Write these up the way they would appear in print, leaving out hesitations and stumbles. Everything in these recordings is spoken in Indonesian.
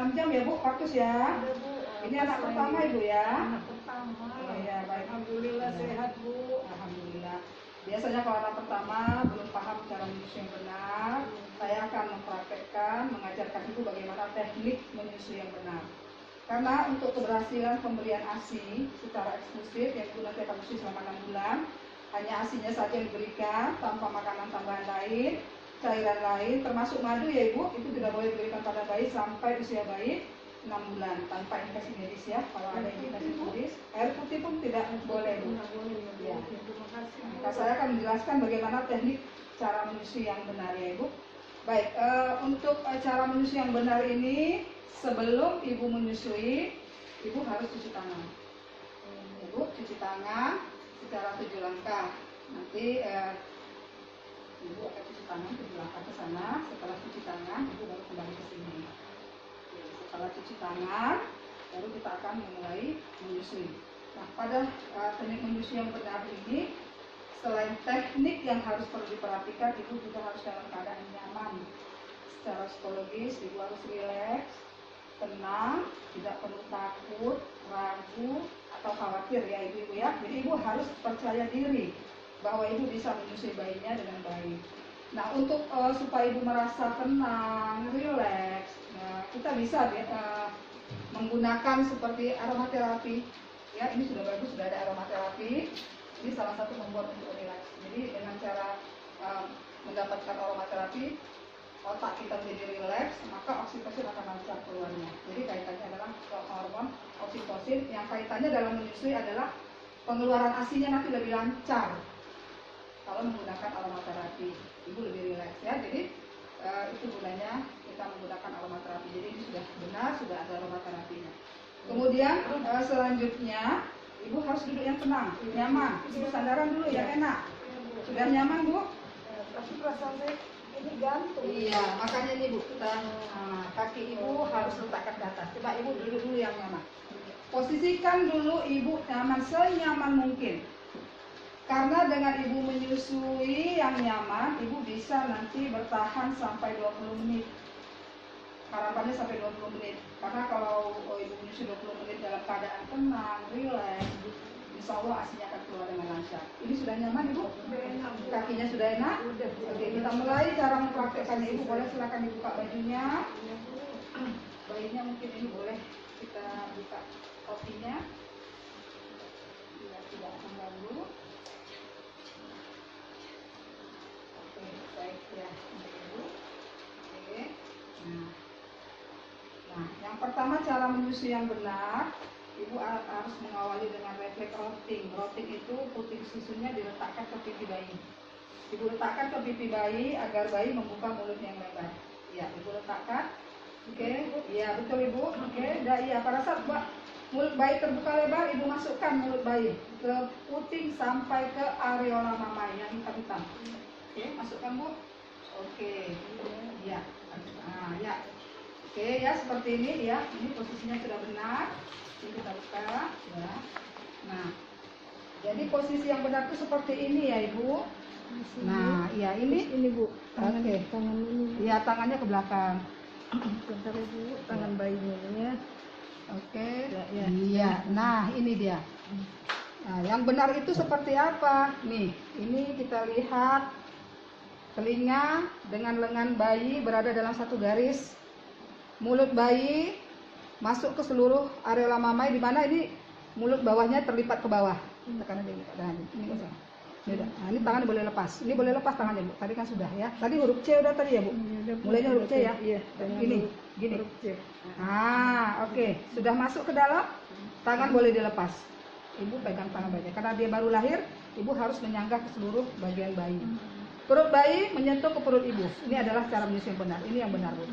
6 jam ya Bu, Kaktus ya? Ada, Bu. Ini anak pertama Ibu ya? Anak pertama. Oh ya, baik. Alhamdulillah Ya. sehat, Bu. Alhamdulillah. Biasanya kalau anak pertama belum paham cara menyusui yang benar, saya akan mempraktekkan, mengajarkan Ibu bagaimana teknik menyusui yang benar. Karena untuk keberhasilan pemberian ASI secara eksklusif, yang itu nanti akan menyusui selama 6 bulan, hanya ASINya saja yang diberikan, tanpa makanan tambahan lain, cairan lain, termasuk madu ya Ibu, itu tidak boleh diberikan pada bayi sampai usia bayi 6 bulan, tanpa indikasi medis ya. Kalau ada indikasi medis, air putih pun tidak boleh Bu. Ya. Terima kasih, Bu. Nah, saya akan menjelaskan bagaimana teknik cara menyusui yang benar ya Ibu. Baik, untuk cara menyusui yang benar ini, sebelum Ibu menyusui, Ibu harus cuci tangan. Ibu cuci tangan secara 7 langkah. Nanti Ibu akan cuci tangan 7 langkah ke sana. Setelah cuci tangan, Ibu baru kembali ke sini. Setelah cuci tangan, baru kita akan memulai menyusui. Nah, pada teknik menyusui yang benar ini, selain teknik yang harus perlu diperhatikan, Ibu juga harus dalam keadaan nyaman. Secara psikologis, Ibu harus rileks, tenang, tidak perlu takut, ragu, atau khawatir ya Ibu ya. Jadi Ibu harus percaya diri bahwa Ibu bisa menyusui bayinya dengan baik. Nah, untuk supaya Ibu merasa tenang, rileks, nah, kita bisa menggunakan seperti aromaterapi. Ya, ini sudah bagus, sudah ada aromaterapi. Ini salah satu membuat untuk rileks. Jadi dengan cara mendapatkan aromaterapi, otak kita menjadi rileks, maka oksitosin akan lancar keluarnya. Jadi kaitannya adalah hormon oksitosin yang kaitannya dalam menyusui adalah pengeluaran ASINya nanti lebih lancar kalau menggunakan aromaterapi. Ibu lebih rileks ya. Jadi itu gunanya kita menggunakan aromaterapi. Jadi ini sudah benar, sudah ada aromaterapinya. Kemudian selanjutnya Ibu harus duduk yang tenang, nyaman. Ibu sandaran dulu yang enak. Sudah nyaman Bu? Tapi perasaan saya ini gantung. Iya, makanya nih Bu, kita kaki Ibu harus letakkan ke atas. Coba Ibu duduk dulu yang nyaman. Posisikan dulu Ibu nyaman, senyaman mungkin. Karena dengan Ibu menyusui yang nyaman, Ibu bisa nanti bertahan sampai 20 menit. Harapannya sampai 20 menit. Karena kalau Ibu menyusui 20 menit dalam keadaan tenang, rileks, insya Allah ASINya akan keluar dengan lancar. Ini sudah nyaman Ibu? Kakinya sudah enak? Oke, kita mulai cara mempraktekannya. Ibu boleh silakan dibuka bajunya. Bayinya mungkin ini boleh kita buka topinya. Biar tidak mengganggu. Oke, baik ya. Ibu. Oke. Nah, yang pertama cara menyusui yang benar, Ibu harus mengawali dengan refleks rotting. Rotting itu puting susunya diletakkan ke pipi bayi. Ibu letakkan ke pipi bayi agar bayi membuka mulut yang lebar. Ya, Ibu letakkan. Oke, ya betul Ibu. Oke, iya. Pada saat mulut bayi terbuka lebar, Ibu masukkan mulut bayi ke puting sampai ke areola mama yang hitam-hitam. Oke, masukkan Bu. Oke, ya. Ya. Oke ya, seperti ini ya. Ini posisinya sudah benar. Ini kita buka ya. Nah, jadi posisi yang benar itu seperti ini ya Ibu. Nah, ya ini Bu. Oke. Tangan ini. Ya, tangannya ke belakang. Bentar Ibu, tangan bayinya ini ya. Oke. Ya. Iya. Nah, ini dia. Nah, yang benar itu seperti apa? Nih, ini kita lihat telinga dengan lengan bayi berada dalam satu garis. Mulut bayi masuk ke seluruh areola mamai, di mana ini mulut bawahnya terlipat ke bawah. Tekan aja ini kosong. Nah, ini tangan boleh lepas. Ini boleh lepas tangannya Bu. Tadi kan sudah ya. Tadi huruf C udah tadi ya Bu. Mulainya huruf C ya. Iya. Gini. Huruf C. Oke. Sudah masuk ke dalam. Tangan boleh dilepas. Ibu pegang tangan bayinya. Karena dia baru lahir, Ibu harus menyanggah ke seluruh bagian bayi. Perut bayi menyentuh ke perut Ibu. Ini adalah cara menyusui yang benar. Ini yang benar Bu.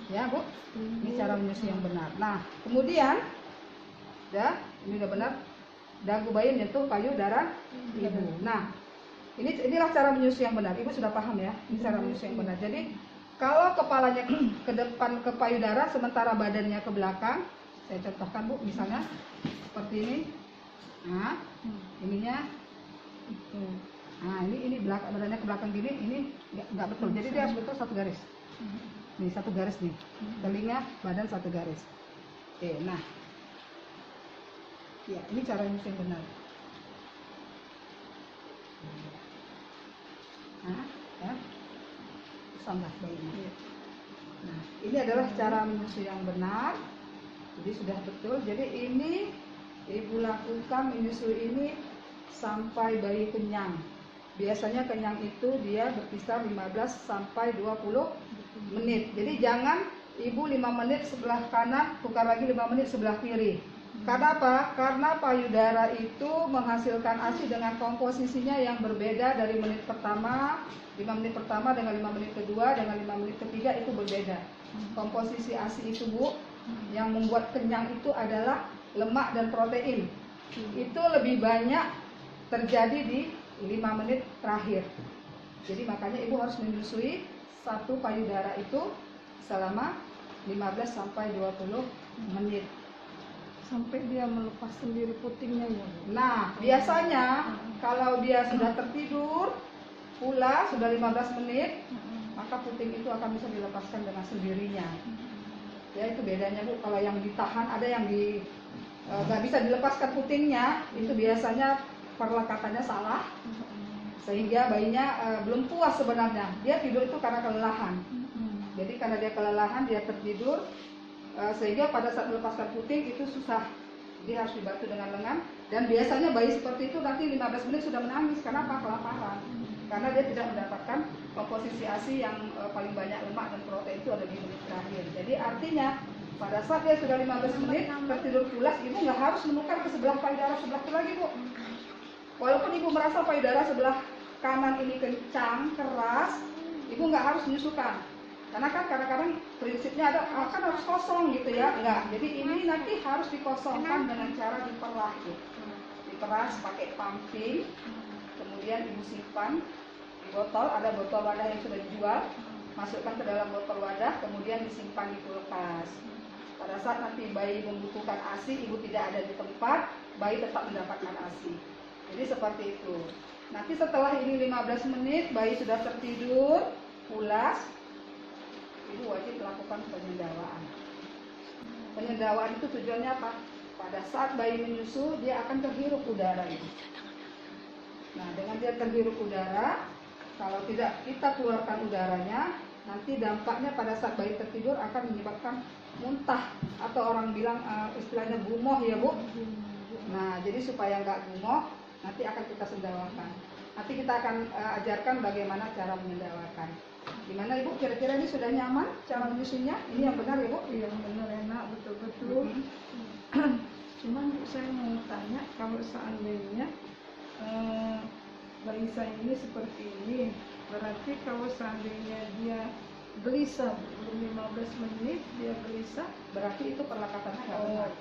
Ya Bu, ini cara menyusui yang benar. Nah, kemudian, ini udah benar. Dagu bayi menyentuh payudara Ibu. Nah, inilah cara menyusui yang benar. Ibu sudah paham ya, ini cara menyusui yang benar. Jadi, kalau kepalanya ke depan ke payudara, sementara badannya ke belakang, saya contohkan Bu, misalnya seperti ini. Nah, ininya. Nah, ini badannya ke belakang gini, ini nggak betul. Jadi dia harus betul satu garis. Nih satu garis nih, telinga, badan satu garis. Oke, nah, ya ini cara menyusui yang benar. Nah, ya, sambat bayinya. Nah, ini adalah cara menyusui yang benar. Jadi sudah betul. Jadi ini ibu lakukan menyusui ini sampai bayi kenyang. Biasanya kenyang itu dia berkisar 15 sampai 20 menit. Jadi jangan ibu 5 menit sebelah kanan, tukar lagi 5 menit sebelah kiri. Karena apa? Karena payudara itu menghasilkan ASI dengan komposisinya yang berbeda dari menit pertama, 5 menit pertama dengan 5 menit kedua, dengan 5 menit ketiga itu berbeda. Komposisi ASI itu Bu, yang membuat kenyang itu adalah lemak dan protein. Itu lebih banyak terjadi di 5 menit terakhir. Jadi makanya ibu harus menyusui satu payudara itu selama 15 sampai 20 menit. Sampai dia melepas sendiri putingnya ya. Nah, biasanya kalau dia sudah tertidur pula sudah 15 menit, maka puting itu akan bisa dilepaskan dengan sendirinya. Ya, itu bedanya Bu. Kalau yang ditahan, ada yang nggak bisa dilepaskan putingnya, itu biasanya perlekatannya salah, sehingga bayinya belum puas sebenarnya. Dia tidur itu karena kelelahan. Jadi karena dia kelelahan, dia tertidur, sehingga pada saat melepaskan puting itu susah. Dia harus dibantu dengan lengan. Dan biasanya bayi seperti itu nanti 15 menit sudah menangis. Karena apa? Kelaparan. Karena dia tidak mendapatkan komposisi ASI yang paling banyak lemak dan protein itu ada di menit terakhir. Jadi artinya pada saat dia sudah 15 menit tertidur pulas, ibu nggak harus menukar ke sebelah payudara sebelah itu lagi Bu. Walaupun ibu merasa payudara sebelah kanan ini kencang, keras, ibu nggak harus menyusukan. Karena kan kadang-kadang prinsipnya ada kan harus kosong gitu ya, enggak. Jadi ini nanti harus dikosongkan dengan cara diperlah gitu. Diperas pakai pumping, kemudian ibu simpan di botol, ada botol wadah yang sudah dijual, masukkan ke dalam botol wadah, kemudian disimpan di kulkas. Pada saat nanti bayi membutuhkan ASI, ibu tidak ada di tempat, bayi tetap mendapatkan ASI. Jadi seperti itu. Nanti setelah ini 15 menit, bayi sudah tertidur, pulas, ibu wajib melakukan penyedawaan. Penyedawaan itu tujuannya apa? Pada saat bayi menyusu, dia akan terhirup udara ini. Nah, dengan dia terhirup udara, kalau tidak kita keluarkan udaranya, nanti dampaknya pada saat bayi tertidur akan menyebabkan muntah, atau orang bilang istilahnya gumoh ya Bu. Nah, jadi supaya nggak gumoh, nanti akan kita sendawakan. Nanti kita akan ajarkan bagaimana cara menyendawakan. Gimana Ibu? Kira-kira ini sudah nyaman cara menyusunya? Ini yang benar ya Bu? Yang benar, enak, betul-betul. Cuman saya mau tanya, kalau seandainya bayi saya ini seperti ini, berarti kalau seandainya dia gelisah belum 15 menit dia gelisah, berarti itu perlekatannya nggak benar.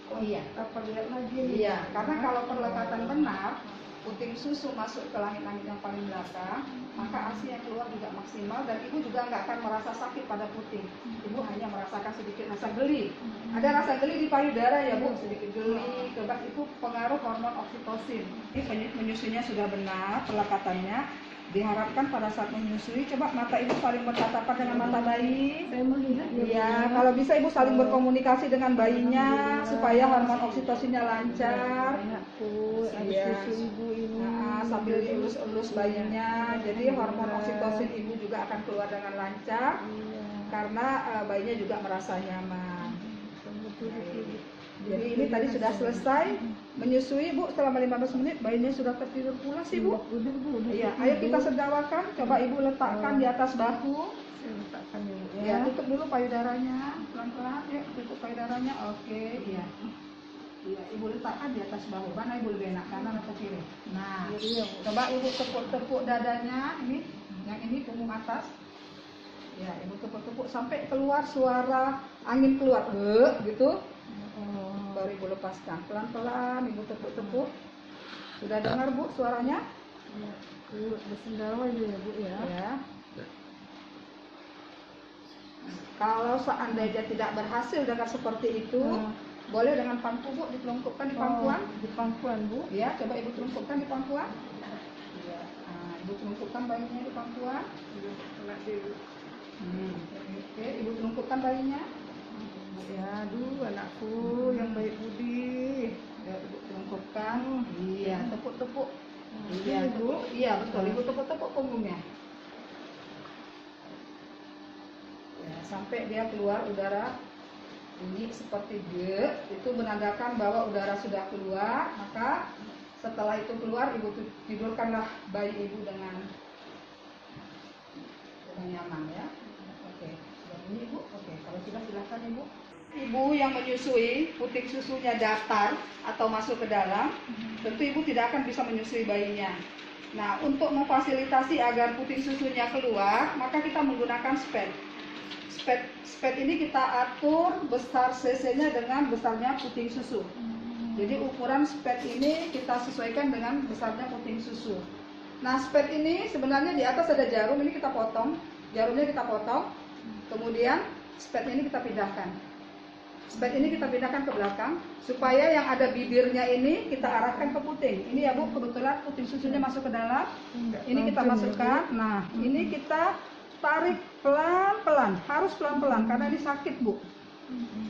Oh iya. Apa lihat lagi nih? Iya, karena kalau perlekatan benar, puting susu masuk ke langit-langit yang paling belakang, maka ASI yang keluar juga maksimal dan ibu juga nggak akan merasa sakit pada puting. Ibu hanya merasakan sedikit rasa geli. Ada rasa geli di payudara ya Bu, sedikit geli, kebas, itu pengaruh hormon oksitosin. Ini menyusunya sudah benar, perlekatannya. Diharapkan pada saat menyusui, coba mata ibu saling bertatapan dengan mata bayi. Saya melihat Iya, kalau bisa ibu saling berkomunikasi dengan bayinya supaya hormon oksitosinnya lancar. Iya. Susu ibu ini Sambil dielus-elus bayinya, jadi hormon oksitosin ibu juga akan keluar dengan lancar. Karena bayinya juga merasa nyaman. Jadi ini tadi sudah selesai menyusui Bu, selama 15 menit bayinya sudah tertidur pula sih Bu. Iya, ayo kita sendawakan. Coba ibu letakkan di atas bahu. Ya, tutup dulu payudaranya, pelan-pelan. Ya, tutup payudaranya. Oke, iya. Iya, ibu letakkan di atas bahu. Mana ibu lebih enak, kanan atau kiri? Nah, coba ibu tepuk-tepuk dadanya. Ini, yang ini punggung atas. Ya, ibu tepuk-tepuk sampai keluar suara angin keluar, gitu. Baru ibu lepaskan pelan-pelan, ibu tepuk-tepuk. Sudah dengar Bu suaranya? Bersendawa ya Bu ya. Ya. Kalau seandainya tidak berhasil dengan seperti itu, boleh dengan pangku Bu, ditelungkupkan di pangkuan. Di pangkuan Bu. Ya, coba ibu telungkupkan di pangkuan. Ya. Nah, ibu telungkupkan bayinya di pangkuan. Oke, ibu telungkupkan bayinya. Ya, aduh anakku yang baik budi. Ya, ibu telungkupkan. Iya, tepuk-tepuk. Iya, Ibu. iya betul. Ibu tepuk-tepuk punggungnya. Ya, sampai dia keluar udara bunyi seperti ge, itu menandakan bahwa udara sudah keluar. Maka setelah itu keluar, ibu tidurkanlah bayi ibu dengan nyaman ya. Oke, sudah bunyi ibu. Oke, kalau sudah silahkan ibu. Ibu yang menyusui, puting susunya datar atau masuk ke dalam, tentu ibu tidak akan bisa menyusui bayinya. Nah, untuk memfasilitasi agar puting susunya keluar, maka kita menggunakan sped. Sped ini kita atur besar cc-nya dengan besarnya puting susu. Jadi ukuran sped ini kita sesuaikan dengan besarnya puting susu. Nah, sped ini sebenarnya di atas ada jarum, ini kita potong. Jarumnya kita potong, kemudian sped ini kita pindahkan. Sped ini kita pindahkan ke belakang, supaya yang ada bibirnya ini kita arahkan ke puting. Ini ya Bu, kebetulan puting susunya masuk ke dalam. Ini kita masukkan. Nah, ini kita tarik pelan-pelan, harus pelan-pelan karena ini sakit Bu.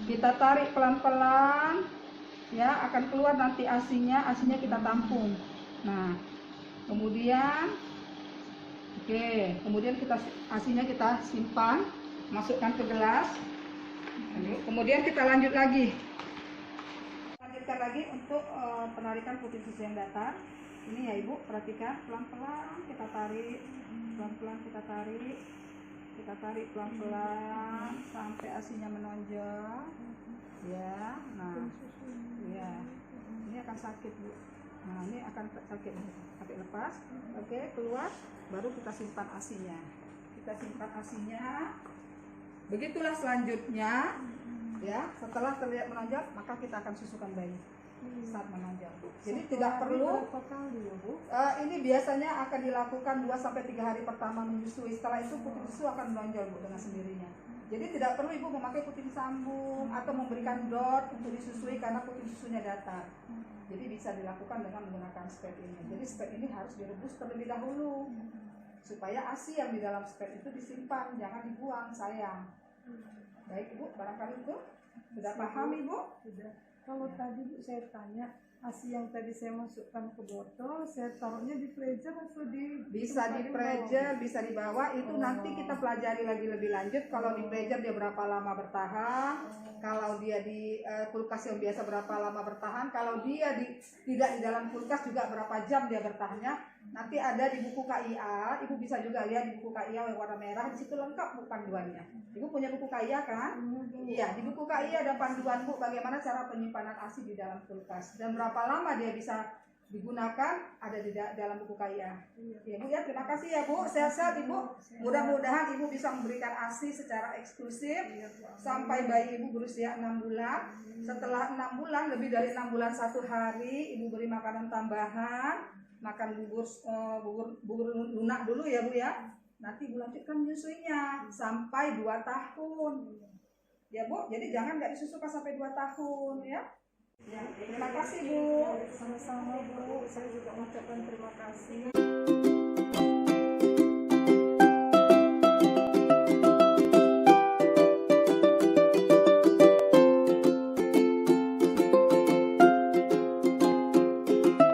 Kita tarik pelan-pelan, ya akan keluar nanti asinya kita tampung. Nah, kemudian, kemudian asinya kita simpan, masukkan ke gelas. Kemudian kita lanjut lagi. Lanjutkan lagi untuk penarikan puting susu yang datar. Ini ya Ibu, perhatikan pelan-pelan kita tarik, pelan-pelan kita tarik pelan-pelan sampai asinya menonjol. Ya, nah, ya, ini akan sakit Bu. Nah, ini akan sakit sampai lepas. Oke, keluar, baru kita simpan asinya. Kita simpan asinya. Begitulah selanjutnya, ya. Setelah terlihat menonjol, maka kita akan susukan bayi saat menonjol. Jadi tidak perlu. Ini biasanya akan dilakukan 2-3 hari pertama menyusui. Setelah itu puting susu akan menonjol Bu dengan sendirinya. Jadi tidak perlu ibu memakai puting sambung atau memberikan dot untuk disusui karena puting susunya datar. Jadi bisa dilakukan dengan menggunakan sped ini. Jadi sped ini harus direbus terlebih dahulu supaya ASI yang di dalam sped itu disimpan, jangan dibuang, sayang. Baik Ibu, barangkali itu sudah paham Ibu? Sudah. Kalau tadi Bu saya tanya, ASI yang tadi saya masukkan ke botol, saya taruhnya di freezer atau bisa di freezer, bisa dibawa. Itu nanti kita pelajari lagi lebih lanjut. Kalau di freezer dia berapa lama bertahan, kalau dia di kulkas yang biasa berapa lama bertahan, kalau dia tidak di dalam kulkas juga berapa jam dia bertahannya. Nanti ada di buku KIA, Ibu bisa juga lihat di buku KIA yang warna merah, di situ lengkap Bu panduannya. Ibu punya buku KIA kan? Iya, di buku KIA ada panduan Bu bagaimana cara penyimpanan ASI di dalam kulkas dan berapa lama dia bisa digunakan, ada di dalam buku KIA. Ya Bu ya, terima kasih ya Bu, sehat-sehat Ibu. Mudah-mudahan Ibu bisa memberikan ASI secara eksklusif sampai bayi Ibu berusia 6 bulan. Setelah 6 bulan, lebih dari 6 bulan 1 hari, Ibu beri makanan tambahan, makan bubur lunak dulu ya Bu ya. Nanti Ibu lanjutkan menyusuinya sampai 2 tahun. Ya Bu, jadi jangan nggak disusukan sampai 2 tahun ya. Ya, terima kasih Bu. Sama-sama Bu, saya juga mengucapkan terima kasih.